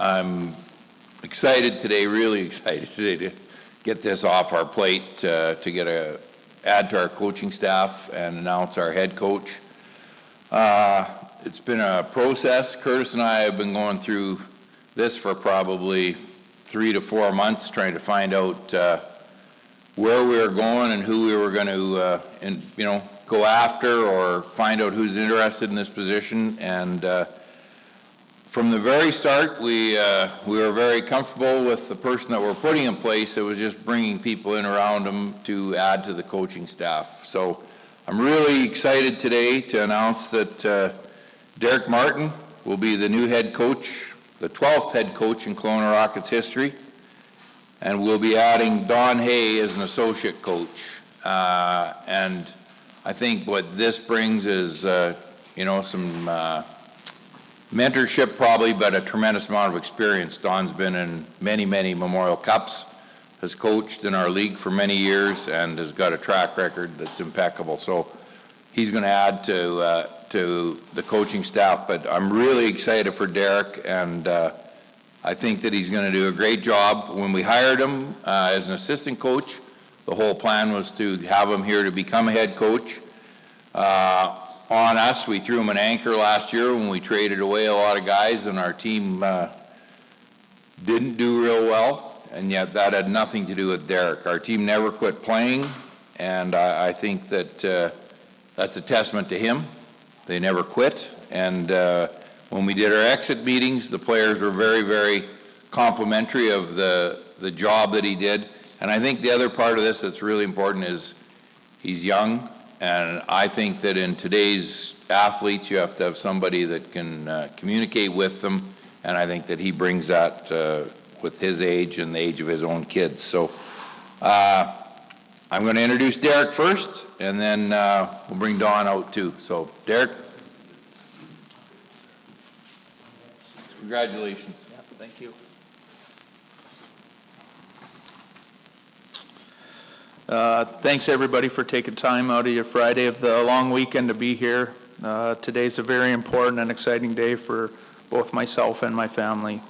I'm excited today, really excited today to get this off our plate, to add to our coaching staff and announce our head coach. It's been a process. Curtis and I have been going through this for probably 3 to 4 months, trying to find out where we were going and who we were going to, go after, or find out who's interested in this position. And from the very start, we were very comfortable with the person that we're putting in place. It was just bringing people in around him to add to the coaching staff. So I'm really excited today to announce that Derrick Martin will be the new head coach, the 12th head coach in Kelowna Rockets history, and we'll be adding Don Hay as an associate coach. And I think what this brings is, some mentorship probably, but a tremendous amount of experience. Don's been in many, many Memorial Cups, has coached in our league for many years, and has got a track record that's impeccable. So he's going to add to the coaching staff, but I'm really excited for Derrick, and I think that he's going to do a great job. When we hired him as an assistant coach, the whole plan was to have him here to become a head coach. On us, we threw him an anchor last year when we traded away a lot of guys, and our team didn't do real well, and yet that had nothing to do with Derrick. Our team never quit playing, and I think that that's a testament to him. They never quit, and when we did our exit meetings, the players were very, very complimentary of the job that he did. And I think the other part of this that's really important is he's young, and I think that in today's athletes, you have to have somebody that can communicate with them, and I think that he brings that with his age and the age of his own kids. So I'm going to introduce Derrick first, and then we'll bring Don out too. So Derrick. Congratulations. Yeah, thank you. Thanks everybody for taking time out of your Friday of the long weekend to be here. Today's a very important and exciting day for both myself and my family.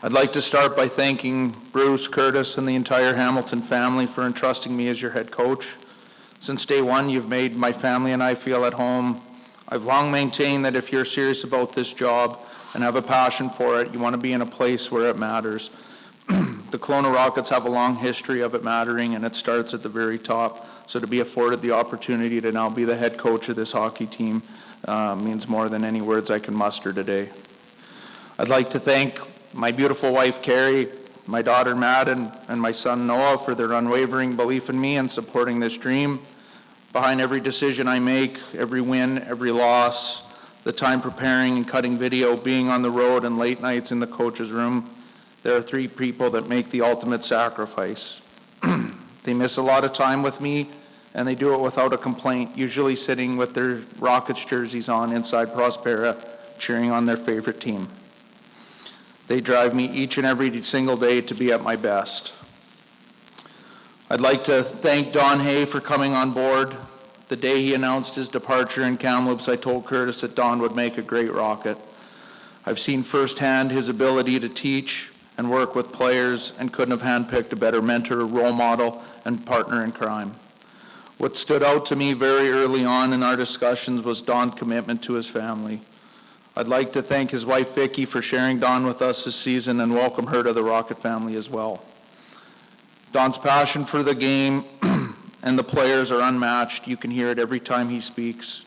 I'd like to start by thanking Bruce, Curtis, and the entire Hamilton family for entrusting me as your head coach. Since day one, you've made my family and I feel at home. I've long maintained that if you're serious about this job and have a passion for it, you want to be in a place where it matters. The Kelowna Rockets have a long history of it mattering, and it starts at the very top. So to be afforded the opportunity to now be the head coach of this hockey team means more than any words I can muster today. I'd like to thank my beautiful wife, Carrie, my daughter, Matt, and my son, Noah, for their unwavering belief in me and supporting this dream. Behind every decision I make, every win, every loss, the time preparing and cutting video, being on the road, and late nights in the coach's room, there are 3 people that make the ultimate sacrifice. They miss a lot of time with me, and they do it without a complaint, usually sitting with their Rockets jerseys on inside Prospera, cheering on their favorite team. They drive me each and every single day to be at my best. I'd like to thank Don Hay for coming on board. The day he announced his departure in Kamloops, I told Curtis that Don would make a great Rocket. I've seen firsthand his ability to teach and work with players, and couldn't have handpicked a better mentor, role model, and partner in crime. What stood out to me very early on in our discussions was Don's commitment to his family. I'd like to thank his wife, Vicki, for sharing Don with us this season, and welcome her to the Rocket family as well. Don's passion for the game and the players are unmatched. You can hear it every time he speaks.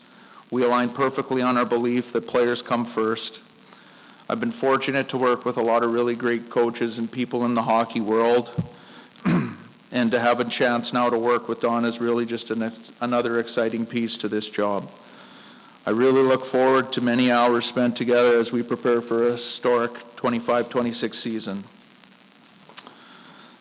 We align perfectly on our belief that players come first. I've been fortunate to work with a lot of really great coaches and people in the hockey world, and to have a chance now to work with Don is really just another exciting piece to this job. I really look forward to many hours spent together as we prepare for a historic 25-26 season.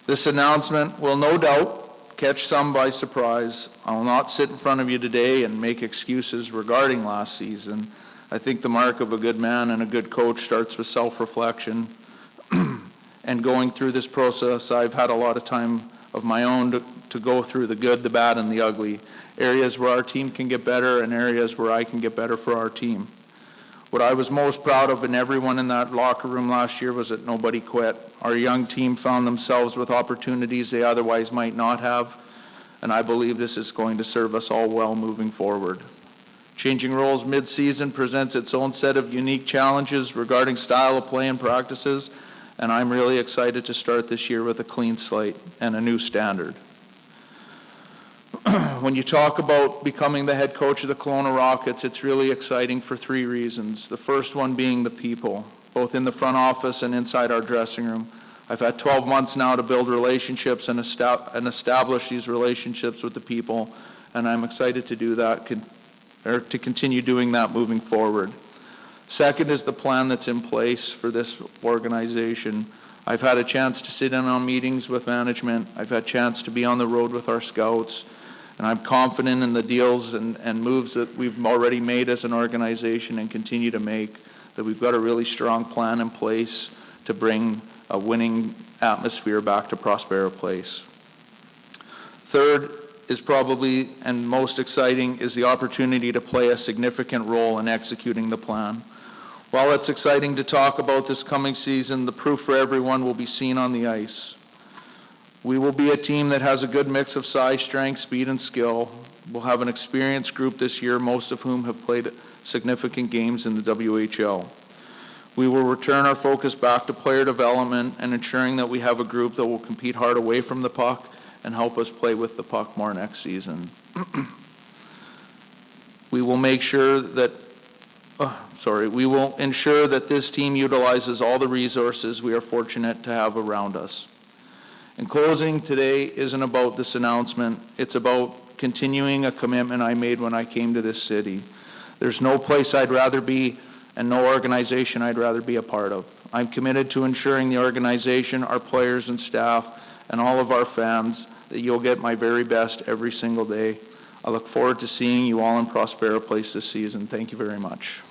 This announcement will no doubt catch some by surprise. I will not sit in front of you today and make excuses regarding last season. I think the mark of a good man and a good coach starts with self-reflection. And going through this process, I've had a lot of time of my own to go through the good, the bad, and the ugly. Areas where our team can get better and areas where I can get better for our team. What I was most proud of in everyone in that locker room last year was that nobody quit. Our young team found themselves with opportunities they otherwise might not have, and I believe this is going to serve us all well moving forward. Changing roles mid-season presents its own set of unique challenges regarding style of play and practices, and I'm really excited to start this year with a clean slate and a new standard. When you talk about becoming the head coach of the Kelowna Rockets, it's really exciting for 3 reasons. The first one being the people, both in the front office and inside our dressing room. I've had 12 months now to build relationships and establish these relationships with the people, and I'm excited to do that, to continue doing that moving forward. Second is the plan that's in place for this organization. I've had a chance to sit in on meetings with management. I've had a chance to be on the road with our scouts. And I'm confident in the deals and moves that we've already made as an organization and continue to make, that we've got a really strong plan in place to bring a winning atmosphere back to Prospero Place. Third is probably, and most exciting, is the opportunity to play a significant role in executing the plan. While it's exciting to talk about this coming season, the proof for everyone will be seen on the ice. We will be a team that has a good mix of size, strength, speed, and skill. We'll have an experienced group this year, most of whom have played significant games in the WHL. We will return our focus back to player development and ensuring that we have a group that will compete hard away from the puck and help us play with the puck more next season. We will ensure that this team utilizes all the resources we are fortunate to have around us. In closing, today isn't about this announcement. It's about continuing a commitment I made when I came to this city. There's no place I'd rather be and no organization I'd rather be a part of. I'm committed to ensuring the organization, our players and staff, and all of our fans that you'll get my very best every single day. I look forward to seeing you all in Prospero Place this season. Thank you very much.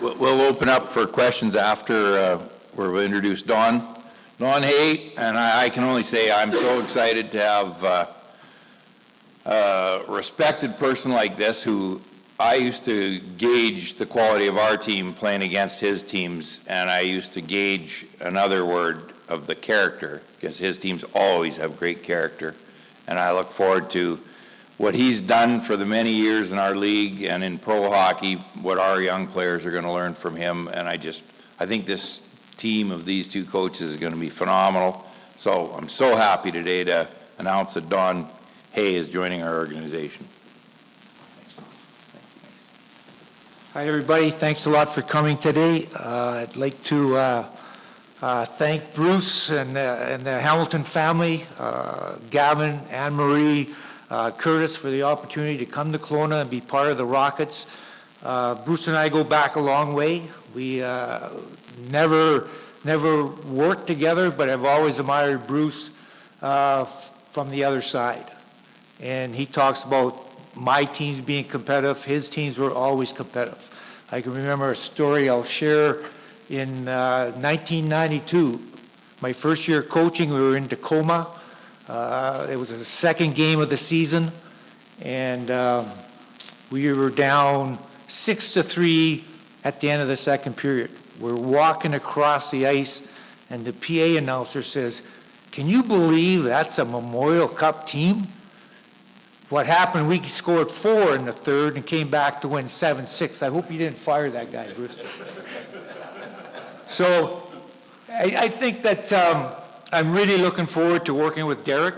We'll open up for questions after we'll introduce Don. Don Hay, and I can only say I'm so excited to have a respected person like this who I used to gauge the quality of our team playing against his teams, and I used to gauge another word of the character, because his teams always have great character, and I look forward to what he's done for the many years in our league and in pro hockey, what our young players are going to learn from him. And I think this team of these 2 coaches is going to be phenomenal. So I'm so happy today to announce that Don Hay is joining our organization. Hi, everybody. Thanks a lot for coming today. I'd like to thank Bruce and the Hamilton family, Gavin, Anne-Marie, Curtis, for the opportunity to come to Kelowna and be part of the Rockets. Bruce and I go back a long way. We never worked together, but I've always admired Bruce from the other side. And he talks about my teams being competitive. His teams were always competitive. I can remember a story I'll share in 1992. My first year coaching, we were in Tacoma. It was the second game of the season, and we were down 6-3 at the end of the second period. We're walking across the ice, and the PA announcer says, "Can you believe that's a Memorial Cup team?" What happened, we scored 4 in the third and came back to win 7-6. I hope you didn't fire that guy, Bruce. So I think that I'm really looking forward to working with Derrick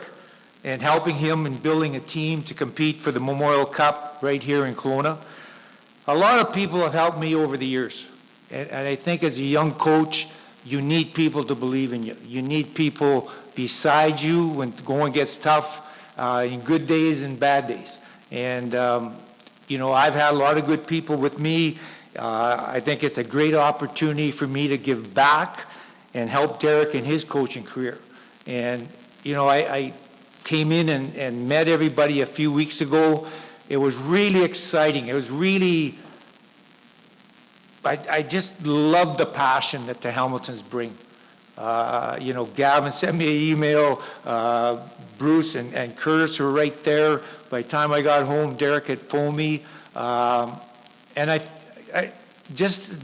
and helping him in building a team to compete for the Memorial Cup right here in Kelowna. A lot of people have helped me over the years, and I think as a young coach, you need people to believe in you. You need people beside you when going gets tough, in good days and bad days. And, I've had a lot of good people with me. I think it's a great opportunity for me to give back and help Derrick in his coaching career. And, I came in and met everybody a few weeks ago. It was really exciting. It was really, I just love the passion that the Hamiltons bring. Gavin sent me an email, Bruce and Curtis were right there. By the time I got home, Derrick had phoned me. And I just,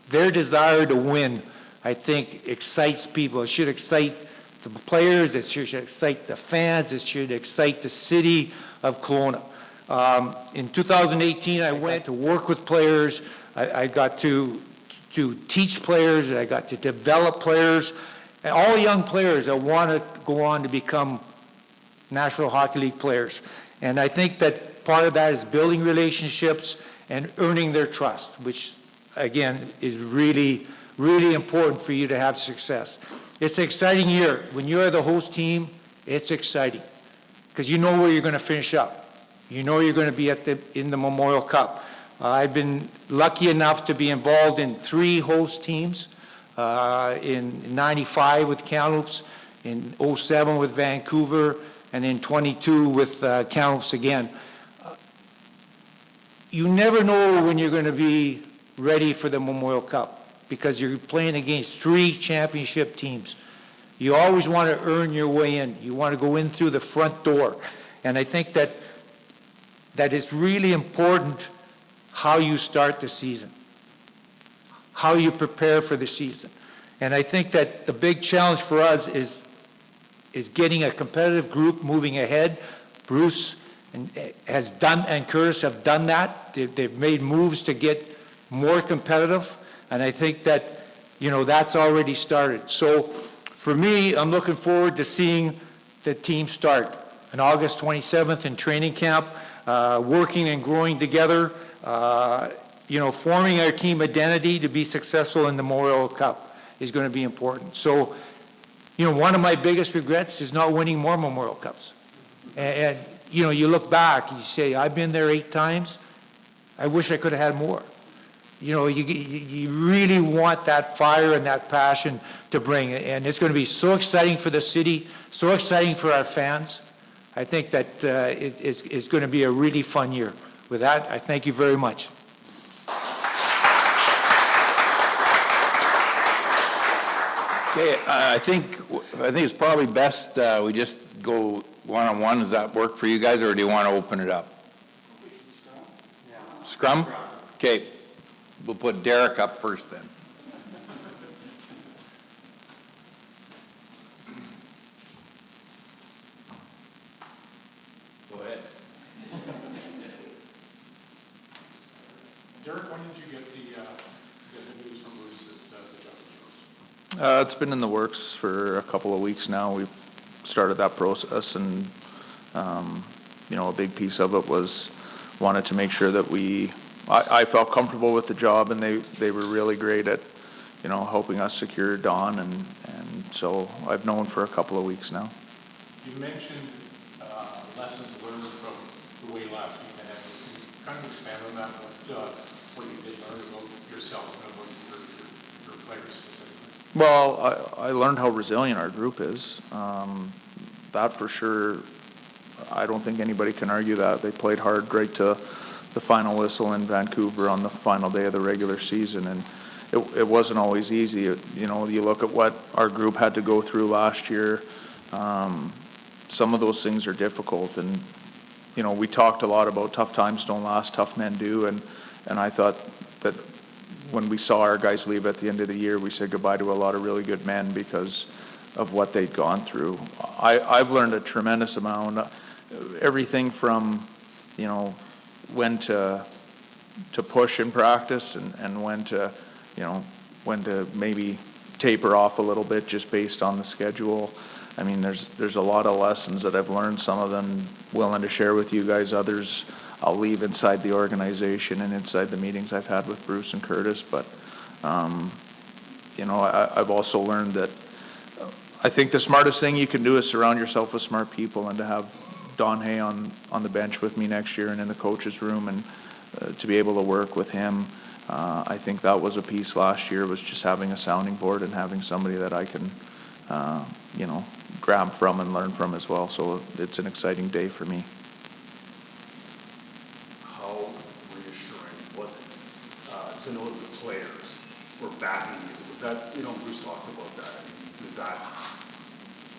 their desire to win, I think, excites people. It should excite the players, it should excite the fans, it should excite the city of Kelowna. In 2018, I went to work with players. I got to teach players, I got to develop players, and all young players that want to go on to become National Hockey League players. And I think that part of that is building relationships and earning their trust, which, again, is really, really important for you to have success. It's an exciting year. When you're the host team, it's exciting because you know where you're going to finish up. You know you're going to be in the Memorial Cup. I've been lucky enough to be involved in 3 host teams, in 95 with Kamloops, in 07 with Vancouver, and in 22 with Kamloops again. You never know when you're going to be ready for the Memorial Cup because you're playing against 3 championship teams. You always want to earn your way in. You want to go in through the front door. And I think that it's really important how you start the season, how you prepare for the season. And I think that the big challenge for us is getting a competitive group moving ahead. Bruce and Curtis have done that. They've made moves to get more competitive, and I think that, that's already started. So for me, I'm looking forward to seeing the team start on August 27th in training camp, working and growing together, forming our team identity to be successful in the Memorial Cup is going to be important. So, one of my biggest regrets is not winning more Memorial Cups. And you look back, you say, I've been there 8 times. I wish I could have had more. You really want that fire and that passion to bring it. And it's going to be so exciting for the city, so exciting for our fans. I think that it's going to be a really fun year. With that, I thank you very much. Okay, I think it's probably best we just go one-on-one. Does that work for you guys, or do you want to open it up? Scrum? Okay, we'll put Derrick up first then. Go ahead. Derrick, when did you get the news from Bruce that the job was yours? It's been in the works for a couple of weeks now. We've started that process, and a big piece of it was wanted to make sure that I felt comfortable with the job, and they were really great at helping us secure Don, and so I've known for a couple of weeks now. You mentioned lessons learned from the way last season ended. Can you kind of expand on that? What you did learn about yourself and about your players specifically? Well, I learned how resilient our group is. That for sure, I don't think anybody can argue that. They played hard right to the final whistle in Vancouver on the final day of the regular season, and it wasn't always easy. You look at what our group had to go through last year. Some of those things are difficult, and we talked a lot about tough times don't last, tough men do, and I thought that when we saw our guys leave at the end of the year, we said goodbye to a lot of really good men because of what they'd gone through. I've learned a tremendous amount, everything from, when to push in practice and when to maybe taper off a little bit just based on the schedule. I mean, there's a lot of lessons that I've learned, some of them willing to share with you guys, others I'll leave inside the organization and inside the meetings I've had with Bruce and Curtis. But, I've also learned that I think the smartest thing you can do is surround yourself with smart people, and to have Don Hay on the bench with me next year and in the coach's room, and to be able to work with him. I think that was a piece last year, was just having a sounding board and having somebody that I can, grab from and learn from as well. So it's an exciting day for me. How reassuring was it to know the players were backing you. Was that, Bruce talked about that. I mean, is that,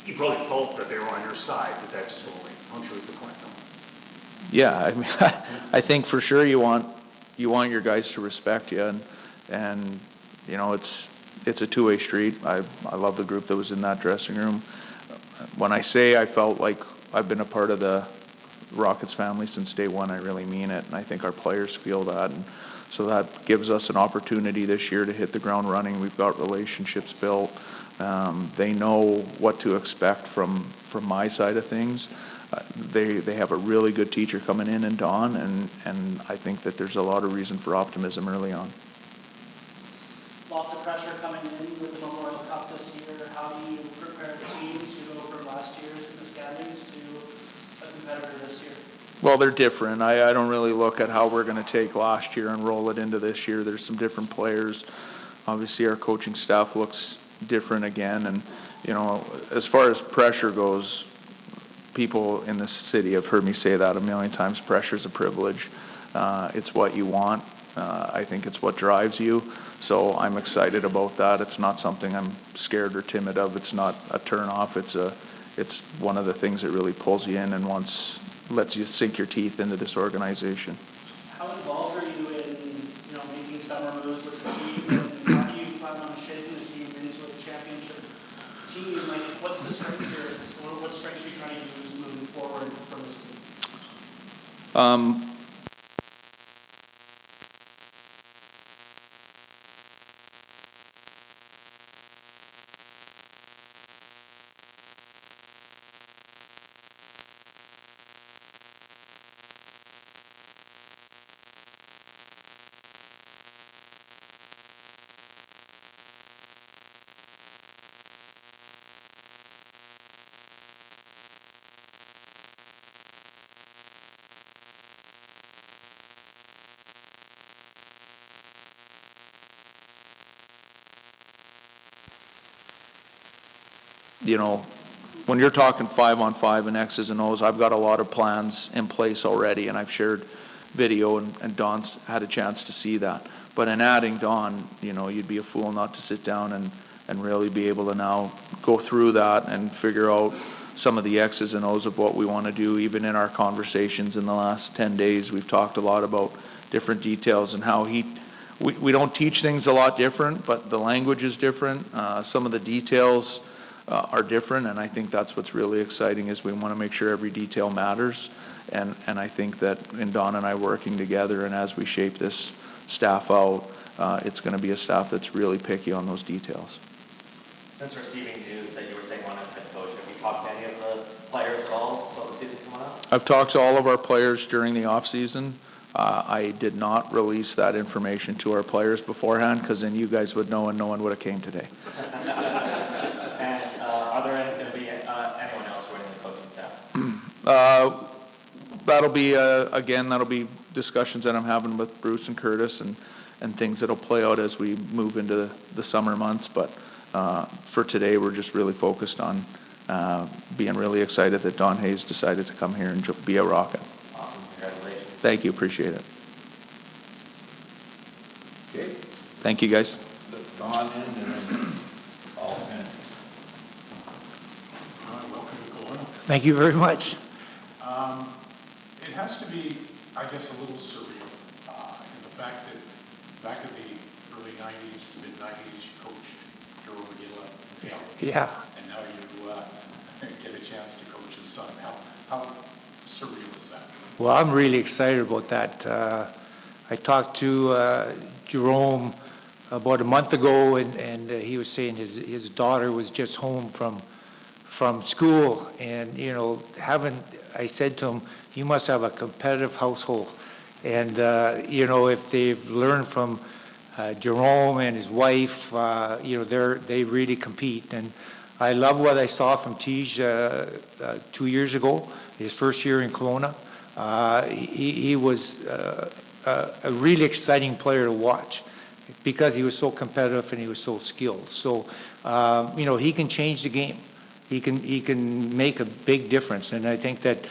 you probably felt that they were on your side, but that just only punctuates the point. Yeah, I mean, I think for sure you want your guys to respect you, and it's a two-way street. I love the group that was in that dressing room. When I say I felt like I've been a part of the Rockets family since day one, I really mean it, and I think our players feel that, and so that gives us an opportunity this year to hit the ground running. We've got relationships built. They know what to expect from my side of things. They have a really good teacher coming in Don, and I think that there's a lot of reason for optimism early on. Lots of pressure coming in with the Memorial Cup this year. How do you prepare the team to go from last year in the standings to a competitor this year? Well, they're different. I don't really look at how we're going to take last year and roll it into this year. There's some different players. Obviously, our coaching staff looks different again, and as far as pressure goes, people in this city have heard me say that a million times. Pressure's a privilege. It's what you want. I think it's what drives you. So I'm excited about that. It's not something I'm scared or timid of. It's not a turn off. It's one of the things that really pulls you in and lets you sink your teeth into this organization. How involved are you in making summer moves with the team, and how do you plan on shaping the team into a championship team? Like, what's the strengths here? What strengths are you trying to use moving forward from this team? When you're talking 5-on-5 and X's and O's, I've got a lot of plans in place already, and I've shared video, and Don's had a chance to see that. But in adding Don, you'd be a fool not to sit down and really be able to now go through that and figure out some of the X's and O's of what we want to do. Even in our conversations in the last 10 days, we've talked a lot about different details and how we don't teach things a lot different, but the language is different. Some of the details are different, and I think that's what's really exciting is we want to make sure every detail matters, and I think that in Don and I working together and as we shape this staff out, it's going to be a staff that's really picky on those details. Since receiving news that you were saying one as head coach, have you talked to any of the players at all about the season coming up? I've talked to all of our players during the off season. I did not release that information to our players beforehand because then you guys would know and no one would have came today. Are there going to be anyone else joining the coaching staff? That'll be, that'll be discussions that I'm having with Bruce and Curtis and things that'll play out as we move into the summer months. But for today, we're just really focused on being really excited that Don Hayes decided to come here and be a Rocket. Awesome. Congratulations. Thank you. Appreciate it. Okay. Thank you, guys. Don in and then all finished. Welcome to Kelowna. Thank you very much. It has to be, I guess, a little surreal in the fact that back in the early 90s, mid-90s, you coached Jerome McGill in Kelowna. Yeah. And now you get a chance to coach his son. How surreal is that? Well, I'm really excited about that. I talked to Jerome about a month ago, and he was saying his daughter was just home from school, and I said to him, you must have a competitive household, and if they've learned from Jerome and his wife, they really compete, and I love what I saw from Tej 2 years ago, his first year in Kelowna. He was a really exciting player to watch because he was so competitive and he was so skilled. So, he can change the game. He can make a big difference, and I think that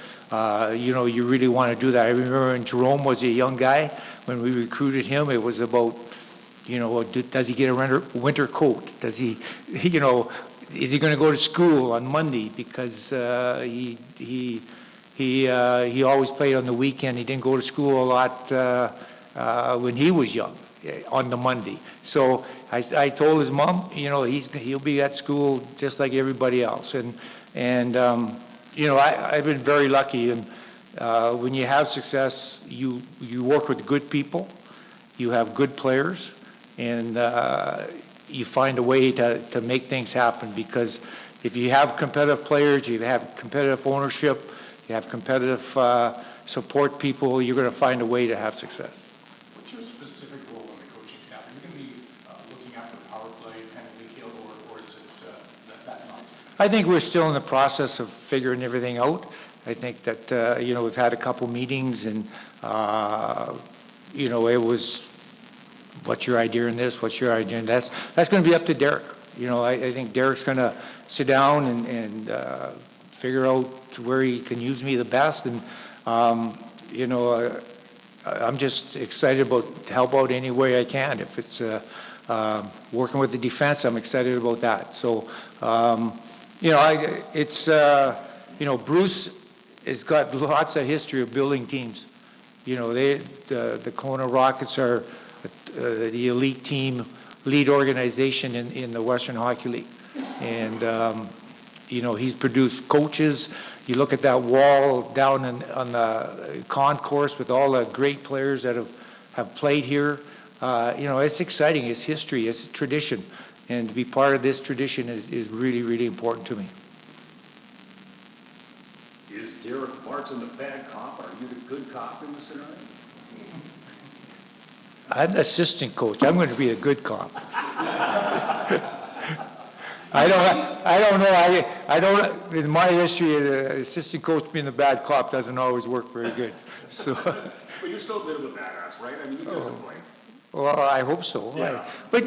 you really want to do that. I remember when Jerome was a young guy, when we recruited him, it was about Does he get a winter coat? Does he, is he going to go to school on Monday? Because he always played on the weekend. He didn't go to school a lot when he was young, on the Monday. So I told his mom, he'll be at school just like everybody else. And I've been very lucky. And when you have success, you work with good people, you have good players, and you find a way to make things happen. Because if you have competitive players, you have competitive ownership, you have competitive support people, you're going to find a way to have success. What's your specific role in the coaching staff? Are you going to be looking after power play, penalty kill, or is it that not? I think we're still in the process of figuring everything out. I think that, we've had a couple meetings and, it was, what's your idea in this, what's your idea in that? That's going to be up to Derrick. I think Derrick's going to sit down and figure out where he can use me the best. And, I'm just excited to help out any way I can. If it's working with the defense, I'm excited about that. So, Bruce has got lots of history of building teams. The Kelowna Rockets are the elite team, lead organization in the Western Hockey League. And, he's produced coaches. You look at that wall down on the concourse with all the great players that have played here. It's exciting. It's history. It's tradition. And to be part of this tradition is really, really important to me. Is Derrick Martin the bad cop? Are you the good cop in the scenario? I'm the assistant coach. I'm going to be a good cop. I don't know. In my history, the assistant coach being the bad cop doesn't always work very good. So, But you're still a bit of a badass, right? I mean, you discipline. well, I hope so. Yeah. But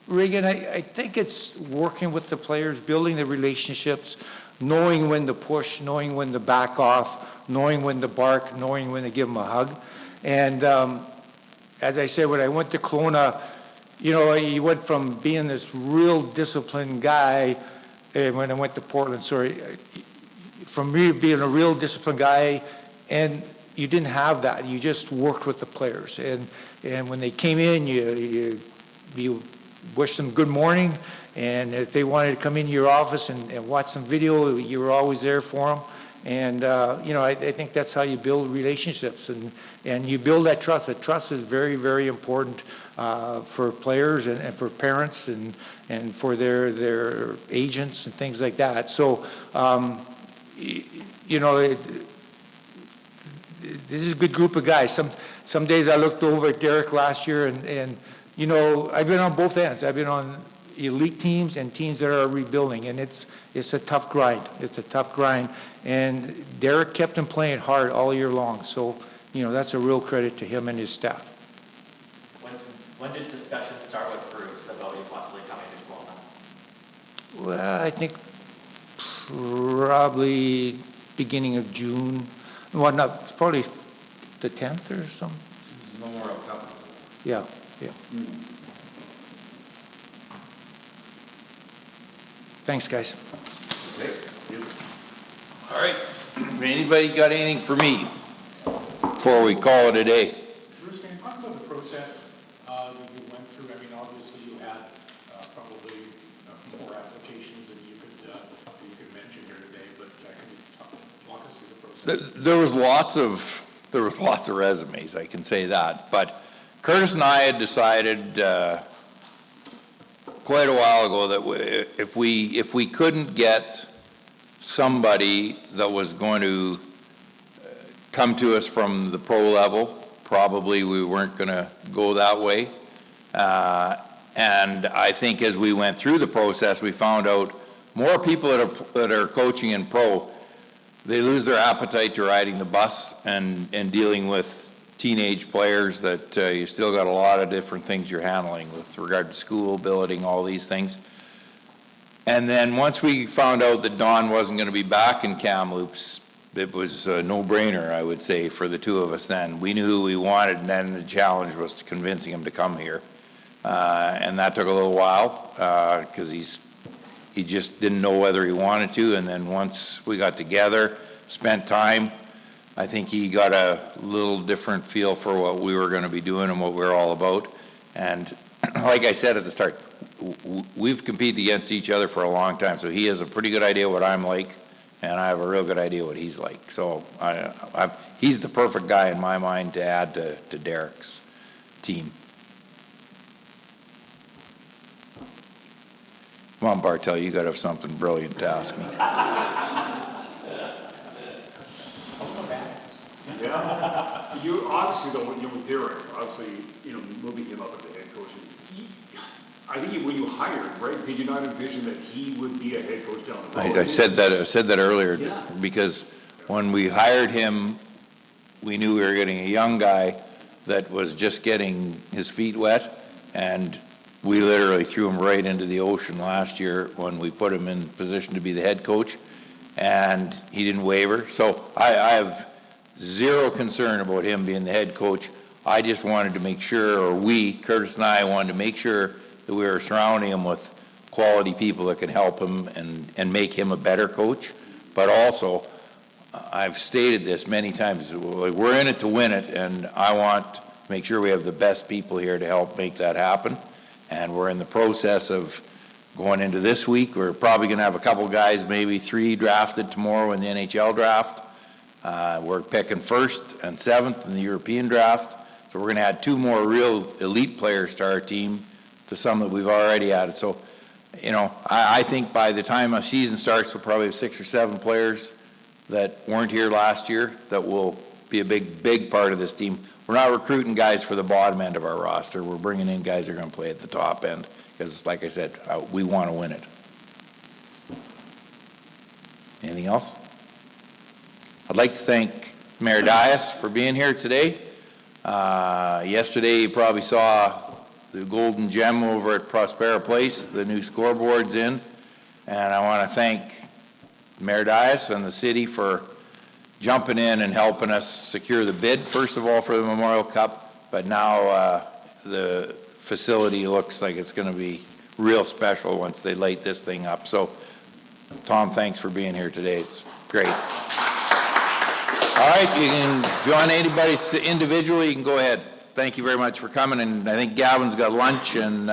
Reagan, I think it's working with the players, building the relationships, knowing when to push, knowing when to back off, knowing when to bark, knowing when to give them a hug. And as I said, when I went to Kelowna, he went from being this real disciplined guy, and when I went to Portland, from me being a real disciplined guy, and you didn't have that. You just worked with the players. And when they came in, you wished them good morning, and if they wanted to come into your office and watch some video, you were always there for them. And, I think that's how you build relationships, and you build that trust. That trust is very, very important for players and for parents and for their agents and things like that. So, this is a good group of guys. Some days I looked over at Derrick last year, and I've been on both ends. I've been on elite teams and teams that are rebuilding, and it's a tough grind. It's a tough grind, and Derrick kept him playing hard all year long. So, that's a real credit to him and his staff. When did discussions start with Bruce about you possibly coming to Kelowna? Well, I think probably beginning of June. Well, not probably the 10th or something. Memorial Cup. Yeah. Thanks, guys. All right. Anybody got anything for me before we call it a day? Bruce, can you talk about the process that you went through? I mean, obviously you had probably more applications than you could mention here today, but can you walk us through the process? There was lots of resumes, I can say that. But Curtis and I had decided quite a while ago that if we couldn't get somebody that was going to come to us from the pro level, probably we weren't going to go that way. And I think as we went through the process, we found out more people that are coaching in pro, they lose their appetite to riding the bus and dealing with teenage players that you still got a lot of different things you're handling with regard to school, billeting, all these things. And then once we found out that Don wasn't going to be back in Kamloops, it was a no-brainer, I would say, for the two of us then. We knew who we wanted, and then the challenge was to convincing him to come here. And that took a little while, because he just didn't know whether he wanted to, and then once we got together, spent time, I think he got a little different feel for what we were gonna be doing and what we were all about. And like I said at the start, we've competed against each other for a long time, so he has a pretty good idea what I'm like, and I have a real good idea what he's like. So he's the perfect guy in my mind to add to Derrick's team. Come on, Bartel, you gotta have something brilliant to ask me. Yeah. You, obviously, though, with Derrick, obviously, moving him up as the head coach, I think when you hired, right, did you not envision that he would be a head coach down the road? I said that earlier, Yeah. because when we hired him, we knew we were getting a young guy that was just getting his feet wet, and we literally threw him right into the ocean last year when we put him in position to be the head coach, and he didn't waver. So I have zero concern about him being the head coach. I just wanted to make sure, or Curtis and I wanted to make sure that we were surrounding him with quality people that can help him and make him a better coach. But also, I've stated this many times, we're in it to win it, and I want to make sure we have the best people here to help make that happen. And we're in the process of going into this week. We're probably going to have a couple guys, maybe 3 drafted tomorrow in the NHL draft. We're picking 1st and 7th in the European draft. So we're going to add 2 more real elite players to our team, to some that we've already added. So, I think by the time a season starts, we'll probably have 6 or 7 players that weren't here last year that will be a big part of this team. We're not recruiting guys for the bottom end of our roster. We're bringing in guys that are going to play at the top end, because, like I said, we want to win it. Anything else? I'd like to thank Mayor Dias for being here today. Yesterday, you probably saw the golden gem over at Prospera Place, the new scoreboard's in. And I want to thank Mayor Dias and the city for jumping in and helping us secure the bid, first of all, for the Memorial Cup. But now the facility looks like it's going to be real special once they light this thing up. So, Tom, thanks for being here today. It's great. All right, if you want anybody individually, you can go ahead. Thank you very much for coming, and I think Gavin's got lunch, and